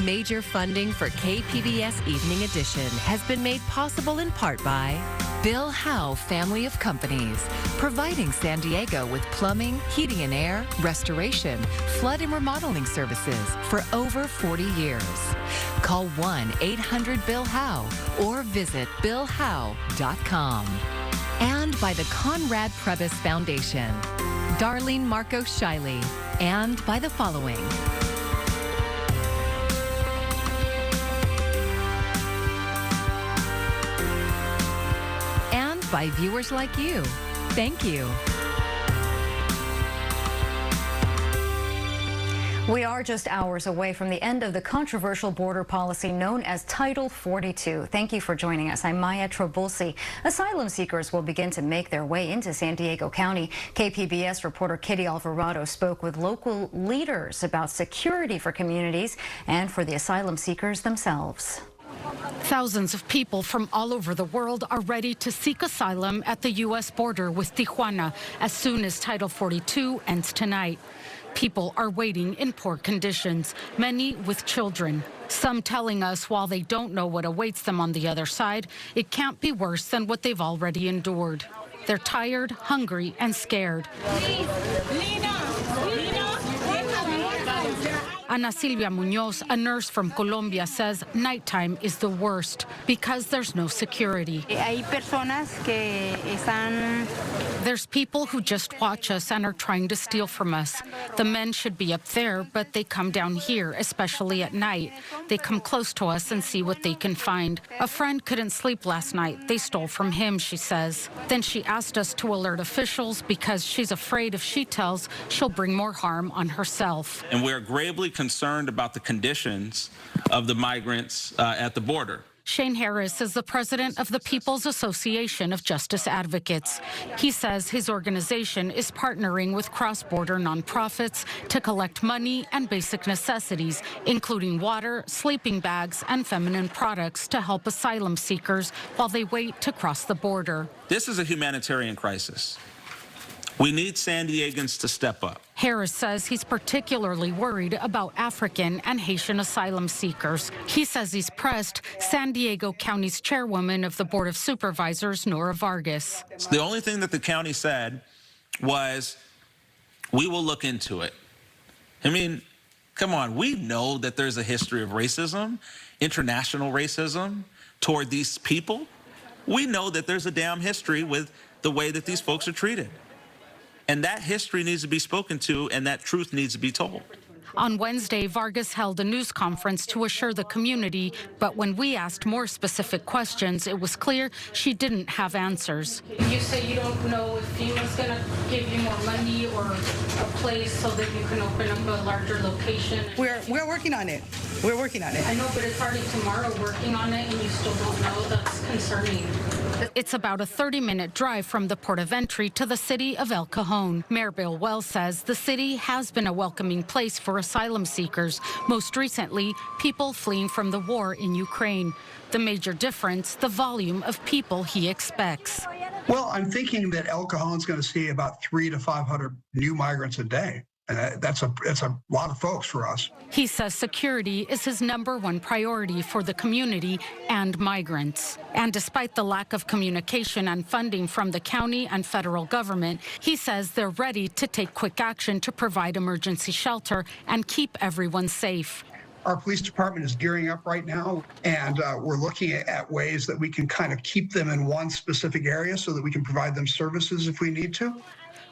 Major funding for KPBS Evening Edition has been made possible in part by Bill Howe Family of Companies, providing San Diego with plumbing, heating and air, restoration, flood and remodeling services for over 40 years. Call 1-800-BILL-HOWE or visit billhowe.com. And by the Conrad Prebys Foundation, Darlene Marco Shiley, and by the following. And by viewers like you. Thank you. We are just hours away from the end of the controversial border policy known as Title 42. Thank you for joining us. I'm Maya Trabulsi. Asylum seekers will begin to make their way into San Diego County. KPBS reporter Kitty Alvarado spoke with local leaders about security for communities and for the asylum seekers themselves. Thousands of people from all over the world are ready to seek asylum at the U.S. border with Tijuana as soon as Title 42 ends tonight. People are waiting in poor conditions, many with children. Some telling us while they don't know what awaits them on the other side, it can't be worse than what they've already endured. They're tired, hungry, and scared. Ana Silvia Munoz, a nurse from Colombia, says nighttime is the worst because there's no security. There's people who just watch us and are trying to steal from us. The men should be up there, but they come down here, especially at night. They come close to us and see what they can find. A friend couldn't sleep last night. They stole from him, she says. Then she asked us to alert officials because she's afraid if she tells, she'll bring more harm on herself. And we're gravely concerned about the conditions of the migrants at the border. Shane Harris is the president of the People's Association of Justice Advocates. He says his organization is partnering with cross-border nonprofits to collect money and basic necessities, including water, sleeping bags, and feminine products to help asylum seekers while they wait to cross the border. This is a humanitarian crisis. We need San Diegans to step up. Harris says he's particularly worried about African and Haitian asylum seekers. He says he's pressed San Diego County's chairwoman of the Board of Supervisors, Nora Vargas. The only thing that the county said was, we will look into it. I mean, come on, we know that there's a history of racism, international racism toward these people. We know that there's a damn history with the way that these folks are treated. And that history needs to be spoken to, and that truth needs to be told. On Wednesday, Vargas held a news conference to assure the community, but when we asked more specific questions, it was clear she didn't have answers. You say you don't know if FEMA's going to give you more money or a place so that you can open up a larger location. We're working on it. We're working on it. I know, but it's already tomorrow working on it, and you still don't know. That's concerning. It's about a 30-minute drive from the port of entry to the city of El Cajon. Mayor Bill Wells says the city has been a welcoming place for asylum seekers, most recently people fleeing from the war in Ukraine. The major difference, the volume of people he expects. Well, I'm thinking that El Cajon's going to see about 300 to 500 new migrants a day. And that's a lot of folks for us. He says security is his #1 priority for the community and migrants. And despite the lack of communication and funding from the county and federal government, he says they're ready to take quick action to provide emergency shelter and keep everyone safe. Our police department is gearing up right now, and we're looking at ways that we can kind of keep them in one specific area so that we can provide them services if we need to.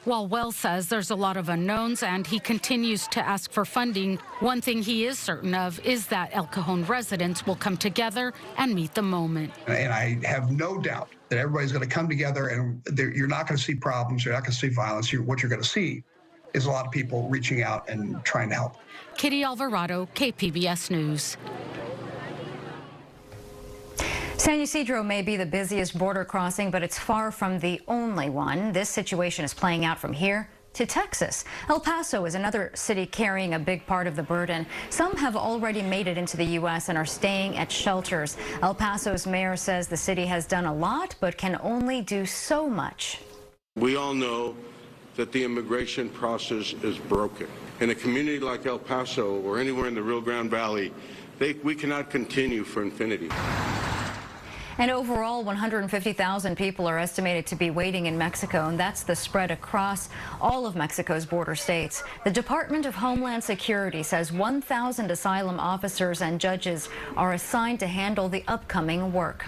While Wells says there's a lot of unknowns and he continues to ask for funding, one thing he is certain of is that El Cajon residents will come together and meet the moment. And I have no doubt that everybody's going to come together, and you're not going to see problems, you're not going to see violence. What you're going to see is a lot of people reaching out and trying to help. Kitty Alvarado, KPBS News. San Ysidro may be the busiest border crossing, but it's far from the only one. This situation is playing out from here to Texas. El Paso is another city carrying a big part of the burden. Some have already made it into the U.S. and are staying at shelters. El Paso's mayor says the city has done a lot, but can only do so much. We all know that the immigration process is broken. In a community like El Paso or anywhere in the Rio Grande Valley, We cannot continue for infinity. And overall, 150,000 people are estimated to be waiting in Mexico, and that's the spread across all of Mexico's border states. The Department of Homeland Security says 1,000 asylum officers and judges are assigned to handle the upcoming work.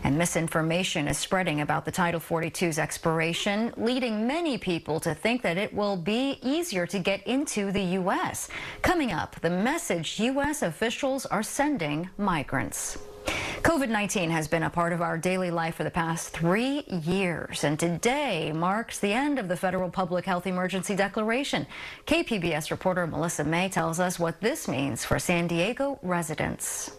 And misinformation is spreading about the Title 42's expiration, leading many people to think that it will be easier to get into the U.S. Coming up, the message U.S. officials are sending migrants. COVID-19 has been a part of our daily life for the past 3 years, and today marks the end of the federal public health emergency declaration. KPBS reporter Melissa May tells us what this means for San Diego residents.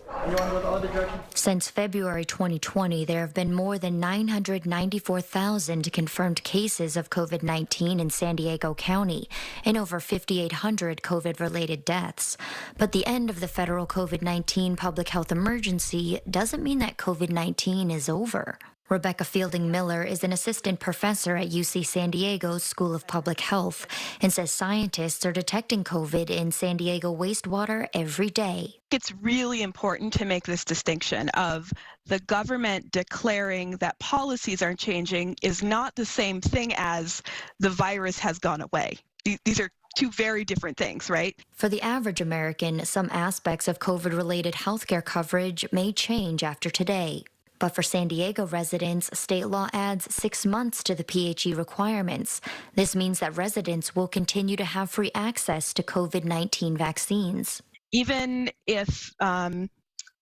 Since February 2020, there have been more than 994,000 confirmed cases of COVID-19 in San Diego County and over 5,800 COVID-related deaths. But the end of the federal COVID-19 public health emergency doesn't mean that COVID-19 is over. Rebecca Fielding Miller is an assistant professor at UC San Diego's School of Public Health and says scientists are detecting COVID in San Diego wastewater every day. It's really important to make this distinction of the government declaring that policies aren't changing is not the same thing as the virus has gone away. These are two very different things, right? For the average American, some aspects of COVID-related healthcare coverage may change after today. But for San Diego residents, state law adds 6 months to the PHE requirements. This means that residents will continue to have free access to COVID-19 vaccines. Even if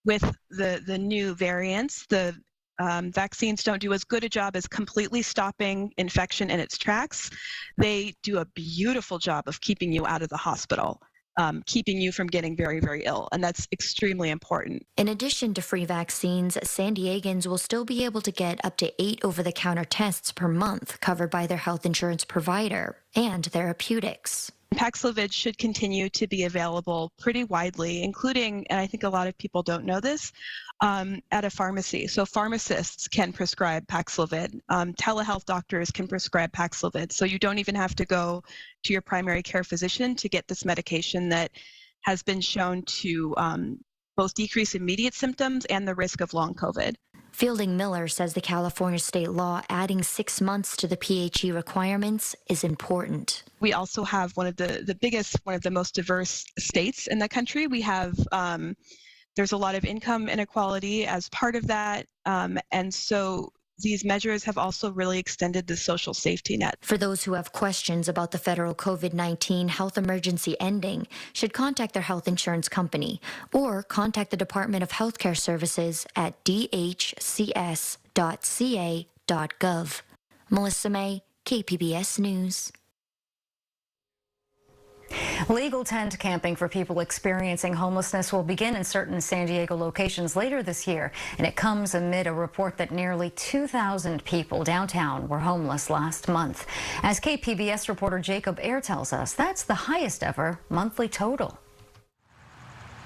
with the new variants, the vaccines don't do as good a job as completely stopping infection in its tracks, they do a beautiful job of keeping you out of the hospital. Keeping you from getting very, very ill, and that's extremely important. In addition to free vaccines, San Diegans will still be able to get up to 8 over-the-counter tests per month covered by their health insurance provider and therapeutics. Paxlovid should continue to be available pretty widely, including, and I think a lot of people don't know this, at a pharmacy. So pharmacists can prescribe Paxlovid. Telehealth doctors can prescribe Paxlovid. So you don't even have to go to your primary care physician to get this medication that has been shown to both decrease immediate symptoms and the risk of long COVID. Fielding Miller says the California state law adding 6 months to the PHE requirements is important. We also have one of the most diverse states in the country. We have, there's a lot of income inequality as part of that. And so these measures have also really extended the social safety net. For those who have questions about the federal COVID-19 health emergency ending, should contact their health insurance company or contact the Department of Healthcare Services at dhcs.ca.gov. Melissa May, KPBS News. Legal tent camping for people experiencing homelessness will begin in certain San Diego locations later this year, and it comes amid a report that nearly 2,000 people downtown were homeless last month. As KPBS reporter Jacob Ayer tells us, that's the highest ever monthly total.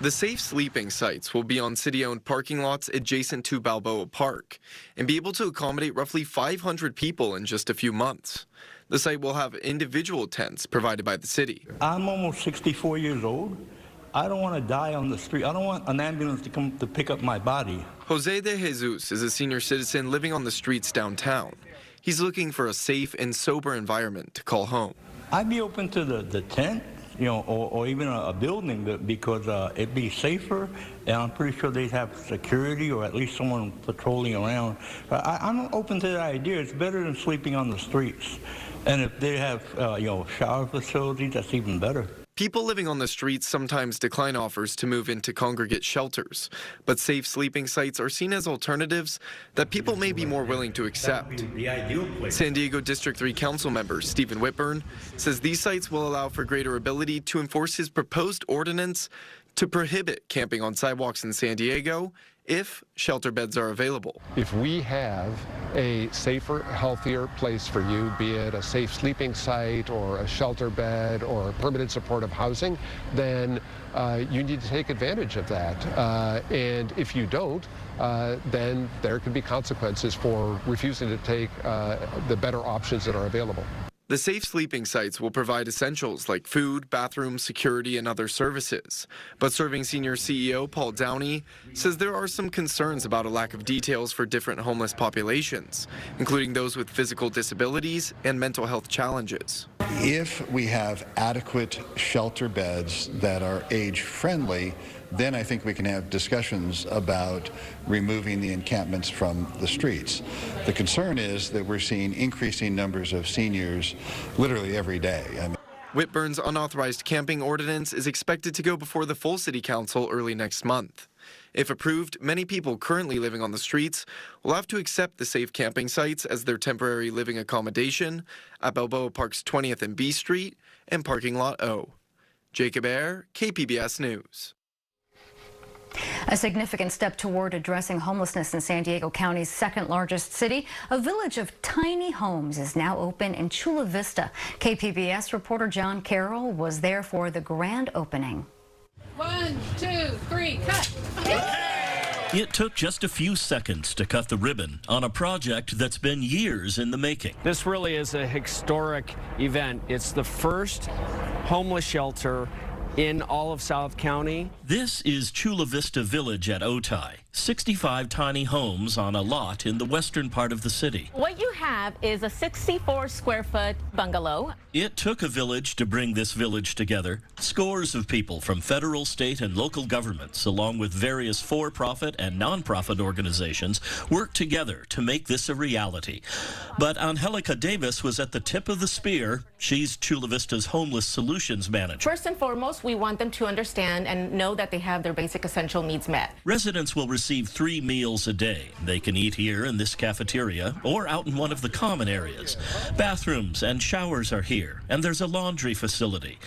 The safe sleeping sites will be on city-owned parking lots adjacent to Balboa Park and be able to accommodate roughly 500 people in just a few months. The site will have individual tents provided by the city. I'm almost 64 years old. I don't want to die on the street. I don't want an ambulance to come to pick up my body. Jose de Jesus is a senior citizen living on the streets downtown. He's looking for a safe and sober environment to call home. I'd be open to the tent, you know, or even a building because it'd be safer, and I'm pretty sure they'd have security or at least someone patrolling around. I'm open to the idea. It's better than sleeping on the streets. And if they have, shower facilities, that's even better. People living on the streets sometimes decline offers to move into congregate shelters, but safe sleeping sites are seen as alternatives that people may be more willing to accept. San Diego District 3 Council member Stephen Whitburn says these sites will allow for greater ability to enforce his proposed ordinance to prohibit camping on sidewalks in San Diego if shelter beds are available. If we have a safer, healthier place for you, be it a safe sleeping site or a shelter bed or permanent supportive housing, then you need to take advantage of that. And if you don't, then there could be consequences for refusing to take the better options that are available. The safe sleeping sites will provide essentials like food, bathrooms, security, and other services. But Serving Senior CEO Paul Downey says there are some concerns about a lack of details for different homeless populations, including those with physical disabilities and mental health challenges. If we have adequate shelter beds that are age-friendly, then I think we can have discussions about removing the encampments from the streets. The concern is that we're seeing increasing numbers of seniors literally every day. Whitburn's unauthorized camping ordinance is expected to go before the full city council early next month. If approved, many people currently living on the streets will have to accept the safe camping sites as their temporary living accommodation at Balboa Park's 20th and B Street and Parking Lot O. Jacob Ayer, KPBS News. A significant step toward addressing homelessness in San Diego County's second largest city, a village of tiny homes is now open in Chula Vista. KPBS reporter John Carroll was there for the grand opening. 1, 2, 3, cut! It took just a few seconds to cut the ribbon on a project that's been years in the making. This really is a historic event. It's the first homeless shelter in all of South County. This is Chula Vista Village at Otay, 65 tiny homes on a lot in the western part of the city. What you have is a 64-square-foot bungalow. It took a village to bring this village together. Scores of people from federal, state, and local governments, along with various for-profit and non-profit organizations, worked together to make this a reality. But Angelica Davis was at the tip of the spear. She's Chula Vista's Homeless Solutions Manager. First and foremost, we want them to understand and know that they have their basic essential needs met. Residents will receive 3 meals a day. They can eat here in this cafeteria or out in one of the common areas. Bathrooms and showers are here, and there's a laundry facility.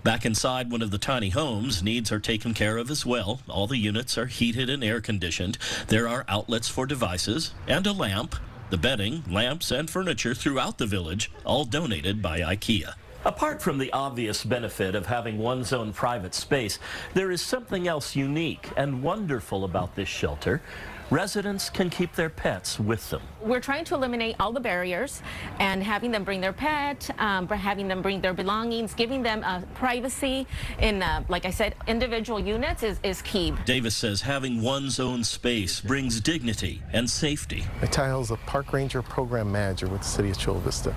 Back inside one of the tiny homes, needs are taken care of as well. All the units are heated and air conditioned. There are outlets for devices and a lamp. The bedding, lamps, and furniture throughout the village, all donated by IKEA. Apart from the obvious benefit of having one's own private space, there is something else unique and wonderful about this shelter. Residents can keep their pets with them. We're trying to eliminate all the barriers and having them bring their pet, having them bring their belongings, giving them privacy in, like I said, individual units is key. Davis says having one's own space brings dignity and safety. Ty is a park ranger program manager with the city of Chula Vista.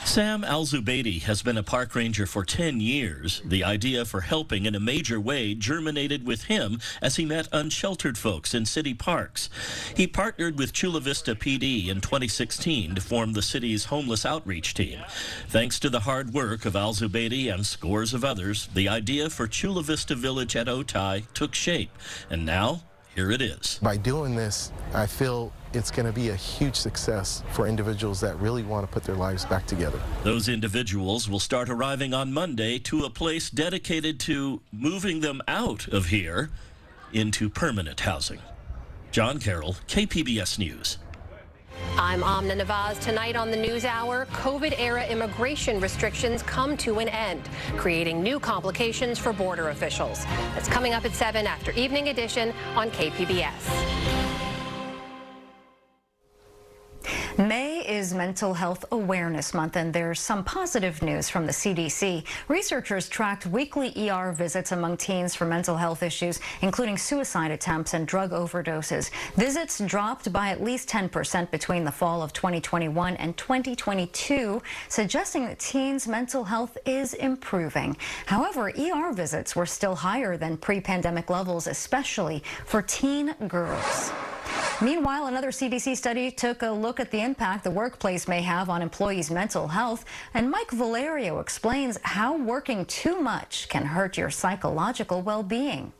Sam Al-Zubaidi has been a park ranger for 10 years. The idea for helping in a major way germinated with him as he met unsheltered folks in city parks. He partnered with Chula Vista PD in 2016 to form the city's homeless outreach team. Thanks to the hard work of Al-Zubaidi and scores of others, the idea for Chula Vista Village at Otay took shape, and now here it is. By doing this, I feel it's going to be a huge success for individuals that really want to put their lives back together. Those individuals will start arriving on Monday to a place dedicated to moving them out of here into permanent housing. John Carroll, KPBS News. I'm Amna Nawaz. Tonight on the NewsHour, COVID-era immigration restrictions come to an end, creating new complications for border officials. That's coming up at 7 after Evening Edition on KPBS. May is Mental Health Awareness Month, and there's some positive news from the CDC. Researchers tracked weekly ER visits among teens for mental health issues, including suicide attempts and drug overdoses. Visits dropped by at least 10% between the fall of 2021 and 2022, suggesting that teens' mental health is improving. However, ER visits were still higher than pre-pandemic levels, especially for teen girls. Meanwhile, another CDC study took a look at the impact the workplace may have on employees' mental health, and Mike Valerio explains how working too much can hurt your psychological well-being.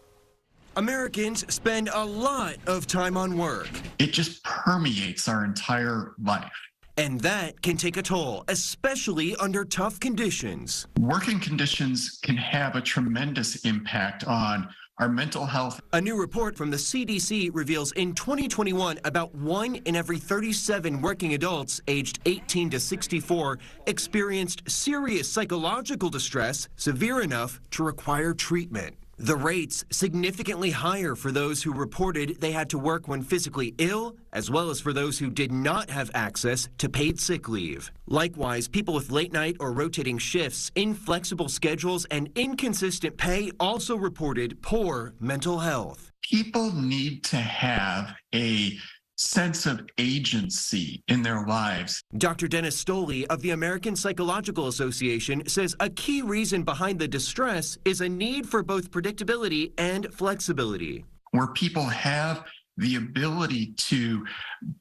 Americans spend a lot of time on work. It just permeates our entire life. And that can take a toll, especially under tough conditions. Working conditions can have a tremendous impact on our mental health. A new report from the CDC reveals in 2021, about 1 in every 37 working adults aged 18 to 64 experienced serious psychological distress, severe enough to require treatment. The rates significantly higher for those who reported they had to work when physically ill, as well as for those who did not have access to paid sick leave. Likewise, people with late night or rotating shifts, inflexible schedules, and inconsistent pay also reported poor mental health. People need to have a sense of agency in their lives. Dr. Dennis Stoley of the American Psychological Association says a key reason behind the distress is a need for both predictability and flexibility. Where people have the ability to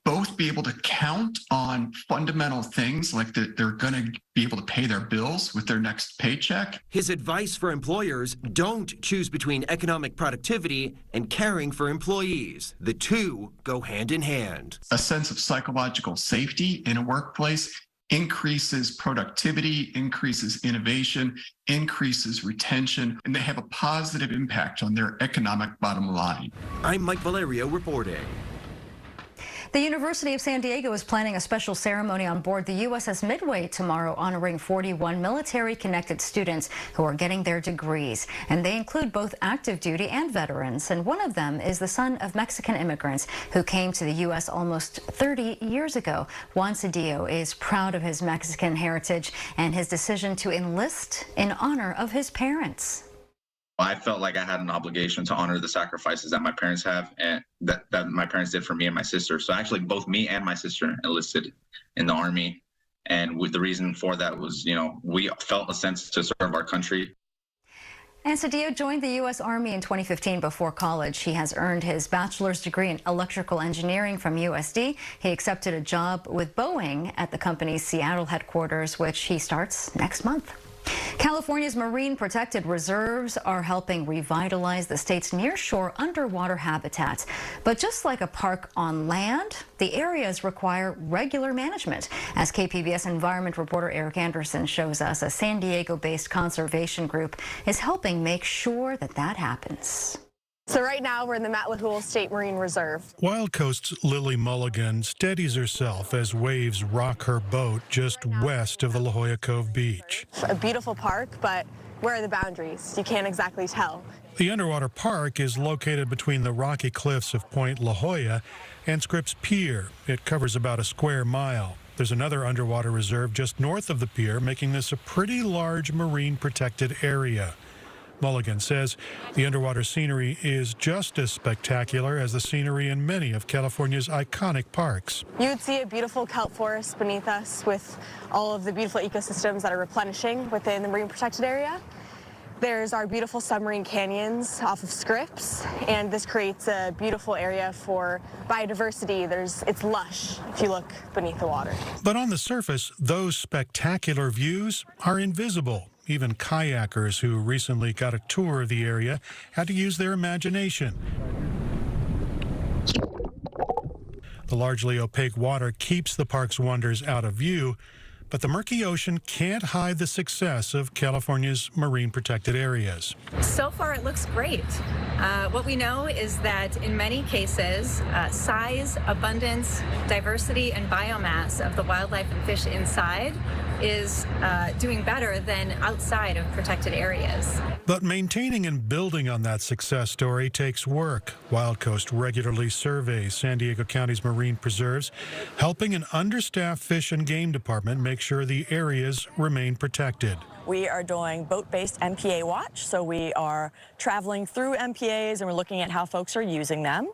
both be able to count on fundamental things like that they're going to be able to pay their bills with their next paycheck. His advice for employers: don't choose between economic productivity and caring for employees. The two go hand in hand. A sense of psychological safety in a workplace increases productivity, increases innovation, increases retention, and they have a positive impact on their economic bottom line. I'm Mike Valerio reporting. The University of San Diego is planning a special ceremony on board the USS Midway tomorrow, honoring 41 military-connected students who are getting their degrees. And they include both active duty and veterans. And one of them is the son of Mexican immigrants who came to the U.S. almost 30 years ago. Juan Cedillo is proud of his Mexican heritage and his decision to enlist in honor of his parents. I felt like I had an obligation to honor the sacrifices that my parents have and that my parents did for me and my sister. So actually both me and my sister enlisted in the Army. And the reason for that was, we felt a sense to serve our country. And Cedillo joined the U.S. Army in 2015 before college. He has earned his bachelor's degree in electrical engineering from USD. He accepted a job with Boeing at the company's Seattle headquarters, which he starts next month. California's marine protected reserves are helping revitalize the state's nearshore underwater habitats. But just like a park on land, the areas require regular management. As KPBS environment reporter Eric Anderson shows us, a San Diego-based conservation group is helping make sure that happens. So right now we're in the Matlahool State Marine Reserve. Wild Coast's Lily Mulligan steadies herself as waves rock her boat just west of the La Jolla Cove beach. A beautiful park, but where are the boundaries? You can't exactly tell. The underwater park is located between the rocky cliffs of Point La Jolla and Scripps Pier. It covers about a square mile. There's another underwater reserve just north of the pier, making this a pretty large marine protected area. Mulligan says the underwater scenery is just as spectacular as the scenery in many of California's iconic parks. You'd see a beautiful kelp forest beneath us with all of the beautiful ecosystems that are replenishing within the marine protected area. There's our beautiful submarine canyons off of Scripps, and this creates a beautiful area for biodiversity. It's lush if you look beneath the water. But on the surface, those spectacular views are invisible. Even kayakers who recently got a tour of the area had to use their imagination. The largely opaque water keeps the park's wonders out of view, but the murky ocean can't hide the success of California's marine protected areas. So far, it looks great. What we know is that in many cases, size, abundance, diversity, and biomass of the wildlife and fish inside is doing better than outside of protected areas. But maintaining and building on that success story takes work. Wild Coast regularly surveys San Diego County's marine preserves, helping an understaffed fish and game department make sure the areas remain protected. We are doing boat-based MPA watch, so we are traveling through MPAs and we're looking at how folks are using them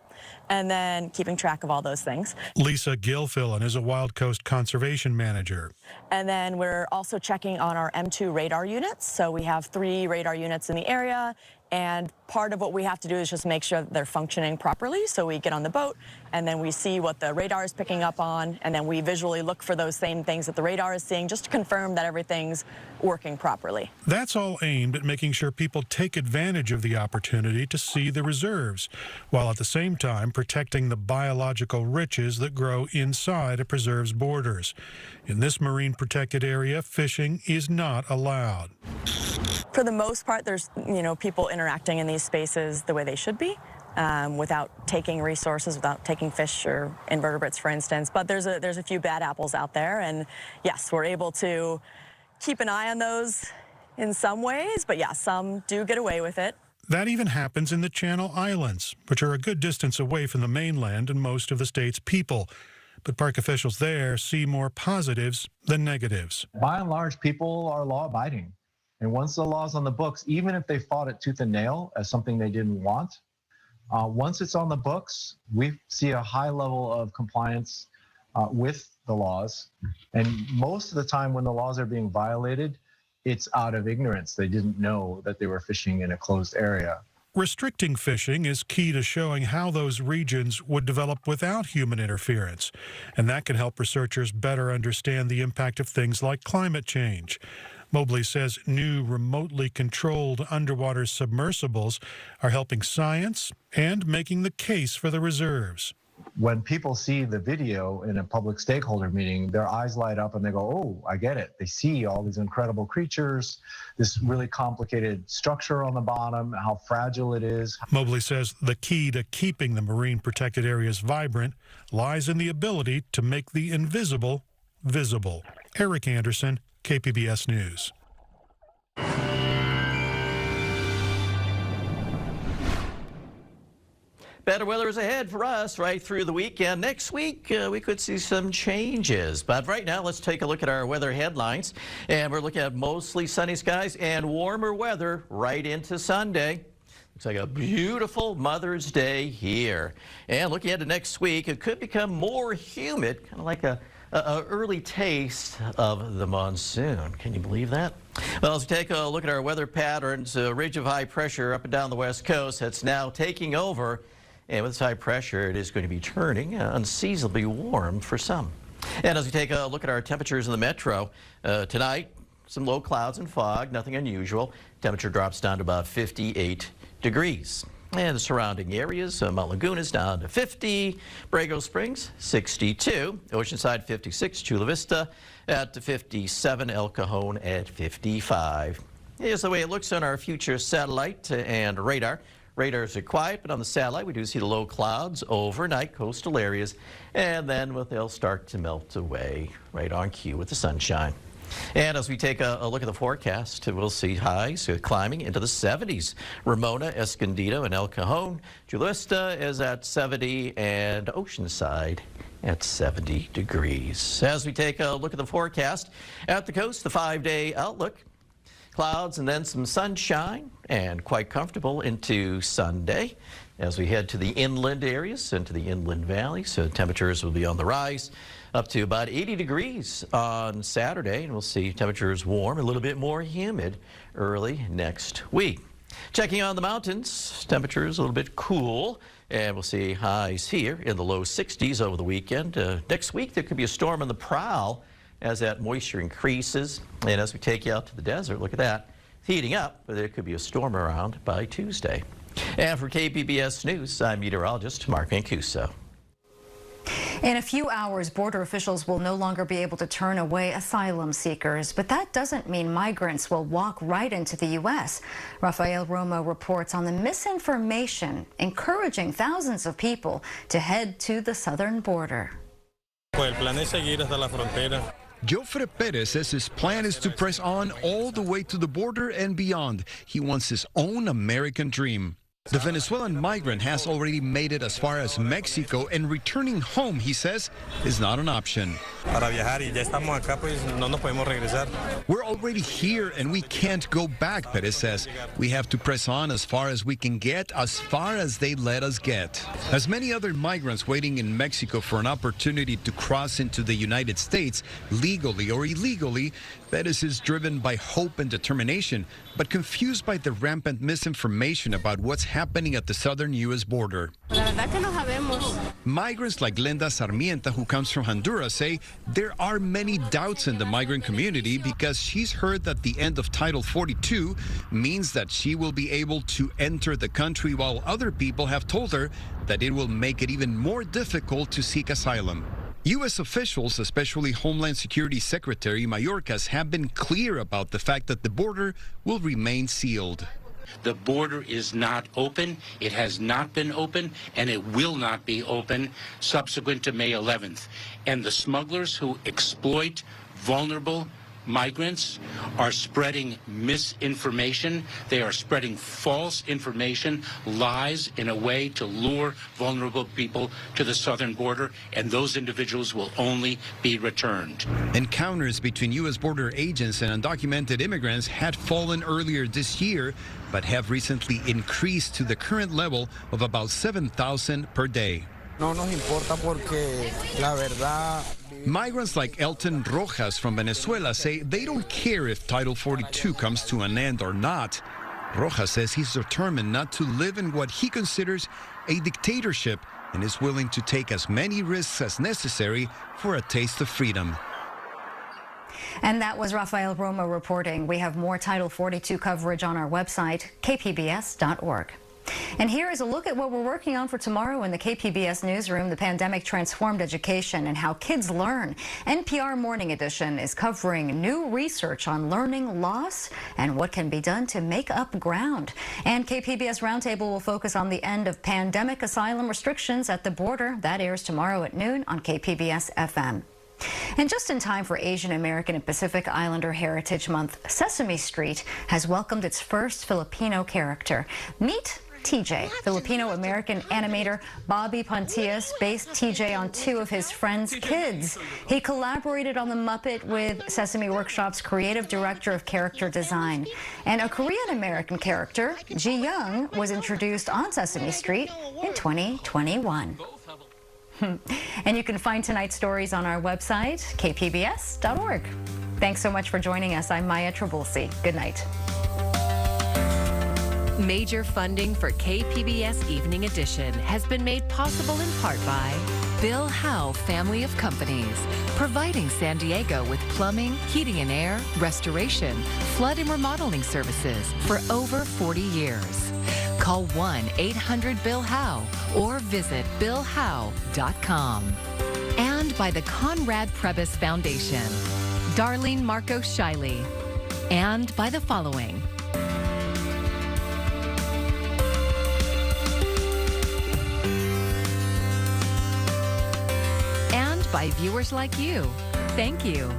and then keeping track of all those things. Lisa Gilfillan is a Wild Coast conservation manager. And then we're also checking on our M2 radar units. So we have 3 radar units in the area, and part of what we have to do is just make sure that they're functioning properly. So we get on the boat and then we see what the radar is picking up on, and then we visually look for those same things that the radar is seeing just to confirm that everything's working properly. That's all aimed at making sure people take advantage of the opportunity to see the reserves, while at the same time protecting the biological riches that grow inside a preserve's borders. In this marine protected area, fishing is not allowed. For the most part, there's people interacting in these spaces the way they should be, without taking resources, without taking fish or invertebrates, for instance. But there's a few bad apples out there, and yes, we're able to keep an eye on those in some ways, but yeah, some do get away with it. That even happens in the Channel Islands, which are a good distance away from the mainland and most of the state's people. But park officials there see more positives than negatives. By and large, people are law-abiding. And once the law's on the books, even if they fought it tooth and nail as something they didn't want, once it's on the books, we see a high level of compliance with the laws. And most of the time when the laws are being violated, it's out of ignorance. They didn't know that they were fishing in a closed area. Restricting fishing is key to showing how those regions would develop without human interference, and that can help researchers better understand the impact of things like climate change. Mobley says new remotely controlled underwater submersibles are helping science and making the case for the reserves. When people see the video in a public stakeholder meeting, their eyes light up and they go, oh, I get it. They see all these incredible creatures, this really complicated structure on the bottom, how fragile it is. Mobley says the key to keeping the marine protected areas vibrant lies in the ability to make the invisible visible. Eric Anderson, KPBS News. Better weather is ahead for us right through the weekend. Next week, we could see some changes. But right now, let's take a look at our weather headlines. And we're looking at mostly sunny skies and warmer weather right into Sunday. Looks like a beautiful Mother's Day here. And looking at the next week, it could become more humid, kind of like a early taste of the monsoon. Can you believe that? Well, as we take a look at our weather patterns, a ridge of high pressure up and down the west coast that's now taking over. And with this high pressure, it is going to be turning unseasonably warm for some. And as we take a look at our temperatures in the metro, tonight, some low clouds and fog, nothing unusual. Temperature drops down to about 58 degrees. And the surrounding areas, Mount Laguna is down to 50, Brago Springs 62, Oceanside 56, Chula Vista at 57, El Cajon at 55. Here's the way it looks on our future satellite and radar. Radars are quiet, but on the satellite we do see the low clouds overnight, coastal areas, and then they'll start to melt away right on cue with the sunshine. And as we take a look at the forecast, we'll see highs climbing into the 70s. Ramona, Escondido, and El Cajon. Chula Vista is at 70, and Oceanside at 70 degrees. As we take a look at the forecast, at the coast, the 5-day outlook. Clouds and then some sunshine, and quite comfortable into Sunday. As we head to the inland areas and to the inland valleys, so temperatures will be on the rise up to about 80 degrees on Saturday, and we'll see temperatures warm, a little bit more humid early next week. Checking on the mountains, temperatures a little bit cool, and we'll see highs here in the low 60s over the weekend. Next week, there could be a storm on the prowl as that moisture increases. And as we take you out to the desert, look at that, heating up, but there could be a storm around by Tuesday. And for KPBS News, I'm meteorologist Mark Mancuso. In a few hours, border officials will no longer be able to turn away asylum seekers, but that doesn't mean migrants will walk right into the U.S. Rafael Romo reports on the misinformation encouraging thousands of people to head to the southern border. Jofre Perez says his plan is to press on all the way to the border and beyond. He wants his own American dream. The Venezuelan migrant has already made it as far as Mexico, and returning home, he says, is not an option. We're already here and we can't go back, Perez says. We have to press on as far as we can get, as far as they let us get. As many other migrants waiting in Mexico for an opportunity to cross into the United States, legally or illegally, Perez is driven by hope and determination, but confused by the rampant misinformation about what's happening at the southern U.S. border. Migrants like Glenda Sarmienta, who comes from Honduras, say there are many doubts in the migrant community because she's heard that the end of Title 42 means that she will be able to enter the country, while other people have told her that it will make it even more difficult to seek asylum. U.S. officials, especially Homeland Security Secretary Mayorkas, have been clear about the fact that the border will remain sealed. The border is not open. It has not been open, and it will not be open subsequent to May 11th. And the smugglers who exploit vulnerable migrants are spreading misinformation. They are spreading false information, lies, in a way to lure vulnerable people to the southern border, and those individuals will only be returned. Encounters between U.S. border agents and undocumented immigrants had fallen earlier this year, but have recently increased to the current level of about 7,000 per day. No nos importa porque la verdad. Migrants like Elton Rojas from Venezuela say they don't care if Title 42 comes to an end or not. Rojas says he's determined not to live in what he considers a dictatorship and is willing to take as many risks as necessary for a taste of freedom. And that was Rafael Romo reporting. We have more Title 42 coverage on our website, kpbs.org. And here is a look at what we're working on for tomorrow in the KPBS newsroom. The pandemic transformed education and how kids learn. NPR Morning Edition is covering new research on learning loss and what can be done to make up ground. And KPBS Roundtable will focus on the end of pandemic asylum restrictions at the border. That airs tomorrow at noon on KPBS FM. And just in time for Asian American and Pacific Islander Heritage Month, Sesame Street has welcomed its first Filipino character. Meet TJ. Filipino-American animator Bobby Pontius based TJ on two of his friends' kids. He collaborated on The Muppet with Sesame Workshop's creative director of character design. And a Korean-American character, Ji Young, was introduced on Sesame Street in 2021. And you can find tonight's stories on our website, kpbs.org. Thanks so much for joining us. I'm Maya Trabulsi. Good night. Major funding for KPBS Evening Edition has been made possible in part by Bill Howe Family of Companies, providing San Diego with plumbing, heating and air, restoration, flood and remodeling services for over 40 years. Call 1-800-BILL-HOWE or visit billhowe.com. And by the Conrad Prebys Foundation, Darlene Marco Shiley. And by the following. And by viewers like you. Thank you.